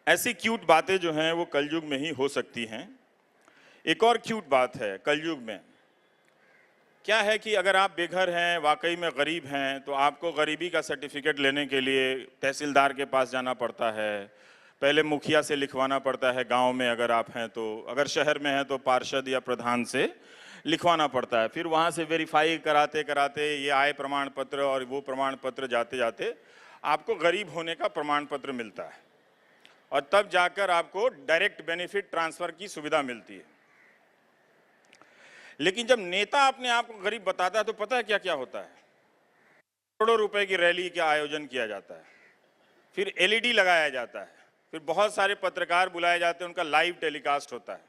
ऐसी क्यूट बातें जो हैं वो कलयुग में ही हो सकती हैं। एक और क्यूट बात है कलयुग में, क्या है कि अगर आप बेघर हैं, वाकई में गरीब हैं, तो आपको गरीबी का सर्टिफिकेट लेने के लिए तहसीलदार के पास जाना पड़ता है, पहले मुखिया से लिखवाना पड़ता है गांव में अगर आप हैं तो, अगर शहर में हैं तो पार्षद या प्रधान से लिखवाना पड़ता है, फिर वहाँ से वेरीफाई कराते कराते ये आय प्रमाण पत्र और वो प्रमाण पत्र जाते जाते आपको गरीब होने का प्रमाण पत्र मिलता है और तब जाकर आपको डायरेक्ट बेनिफिट ट्रांसफ़र की सुविधा मिलती है। लेकिन जब नेता अपने आप को गरीब बताता है तो पता है क्या क्या होता है? करोड़ों रुपए की रैली का आयोजन किया जाता है, फिर एलईडी लगाया जाता है, फिर बहुत सारे पत्रकार बुलाए जाते हैं, उनका लाइव टेलीकास्ट होता है,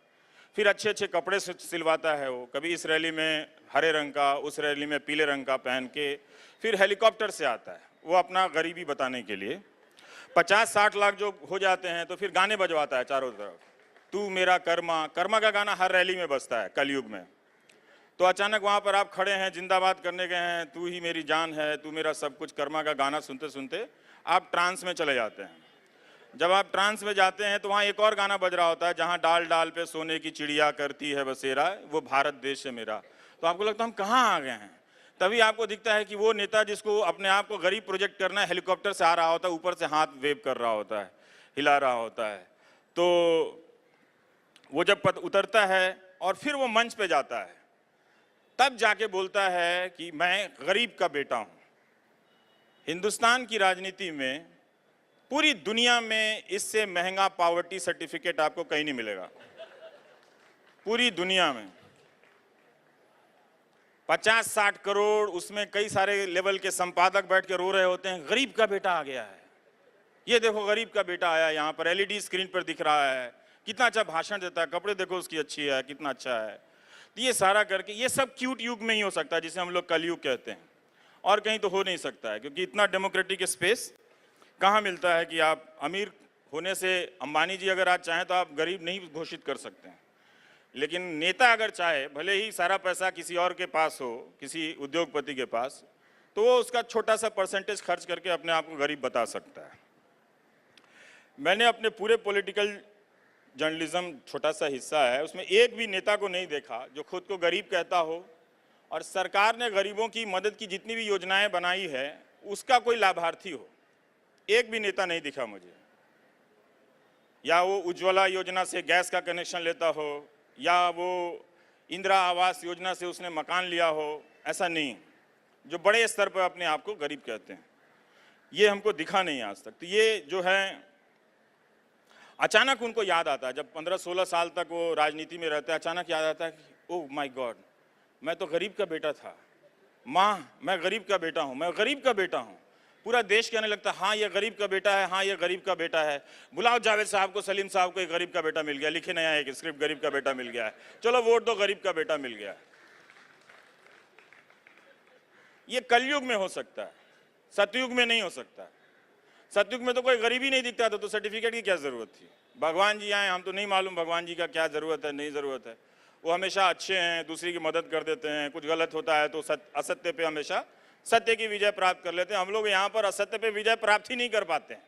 फिर अच्छे अच्छे कपड़े सिलवाता है वो, कभी इस रैली में हरे रंग का, उस रैली में पीले रंग का पहन के, फिर हेलीकॉप्टर से आता है वो अपना गरीबी बताने के लिए। 50-60 लाख जो हो जाते हैं तो फिर गाने बजवाता है चारों तरफ, तू मेरा कर्मा, कर्मा का गाना हर रैली में बजता है कलयुग में। तो अचानक वहाँ पर आप खड़े हैं, जिंदाबाद करने गए हैं, तू ही मेरी जान है, तू मेरा सब कुछ, कर्मा का गाना सुनते सुनते आप ट्रांस में चले जाते हैं। जब आप ट्रांस में जाते हैं तो वहाँ एक और गाना बज रहा होता है, जहाँ डाल डाल पे सोने की चिड़िया करती है बसेरा, वो भारत देश है मेरा। तो आपको लगता है हम कहाँ आ गए हैं। तभी आपको दिखता है कि वो नेता जिसको अपने आप को गरीब प्रोजेक्ट करना है, हेलीकॉप्टर से आ रहा होता है, ऊपर से हाथ वेव कर रहा होता है, हिला रहा होता है। तो वो जब उतरता है और फिर वो मंच पे जाता है, तब जाके बोलता है कि मैं गरीब का बेटा हूं। हिंदुस्तान की राजनीति में, पूरी दुनिया में इससे महंगा पॉवर्टी सर्टिफिकेट आपको कहीं नहीं मिलेगा। पूरी दुनिया में 50-60 करोड़, उसमें कई सारे लेवल के संपादक बैठ के रो रहे होते हैं, गरीब का बेटा आ गया है, ये देखो गरीब का बेटा आया, यहाँ पर एलईडी स्क्रीन पर दिख रहा है, कितना अच्छा भाषण देता है, कपड़े देखो उसकी अच्छी है, कितना अच्छा है। तो ये सारा करके, ये सब क्यूट युग में ही हो सकता है जिसे हम लोग कलयुग कहते हैं, और कहीं तो हो नहीं सकता है, क्योंकि इतना डेमोक्रेटिक स्पेस कहाँ मिलता है कि आप अमीर होने से, अंबानी जी अगर आज चाहें तो आप गरीब नहीं घोषित कर सकते हैं, लेकिन नेता अगर चाहे, भले ही सारा पैसा किसी और के पास हो, किसी उद्योगपति के पास, तो वो उसका छोटा सा परसेंटेज खर्च करके अपने आप को गरीब बता सकता है। मैंने अपने पूरे पॉलिटिकल जर्नलिज्म छोटा सा हिस्सा है, उसमें एक भी नेता को नहीं देखा जो खुद को गरीब कहता हो, और सरकार ने गरीबों की मदद की जितनी भी योजनाएं बनाई है उसका कोई लाभार्थी हो, एक भी नेता नहीं दिखा मुझे। या वो उज्ज्वला योजना से गैस का कनेक्शन लेता हो, या वो इंदिरा आवास योजना से उसने मकान लिया हो, ऐसा नहीं। जो बड़े स्तर पर अपने आप को गरीब कहते हैं, ये हमको दिखा नहीं आज तक। तो ये जो है, अचानक उनको याद आता है, जब 15-16 साल तक वो राजनीति में रहते हैं, अचानक याद आता है कि ओह माय गॉड, मैं तो गरीब का बेटा था, माँ मैं गरीब का बेटा हूँ, मैं गरीब का बेटा हूँ। पूरा देश कहने लगता है हाँ ये गरीब का बेटा है, हाँ ये गरीब का बेटा है, बुलाओ जावेद साहब को, सलीम साहब को, एक गरीब का बेटा मिल गया, लिखे नया एक स्क्रिप्ट, गरीब का बेटा मिल गया है, चलो वोट दो, गरीब का बेटा मिल गया है। ये कलयुग में हो सकता है, सतयुग में नहीं हो सकता। सतयुग में तो कोई गरीबी नहीं दिखता था, तो सर्टिफिकेट की क्या जरूरत थी। भगवान जी आए, हम तो नहीं मालूम भगवान जी का क्या जरूरत है, नहीं जरूरत है। वो हमेशा अच्छे हैं, दूसरी की मदद कर देते हैं, कुछ गलत होता है तो असत्य पे हमेशा सत्य की विजय प्राप्त कर लेते हैं। हम लोग यहाँ पर असत्य पे विजय प्राप्त ही नहीं कर पाते हैं।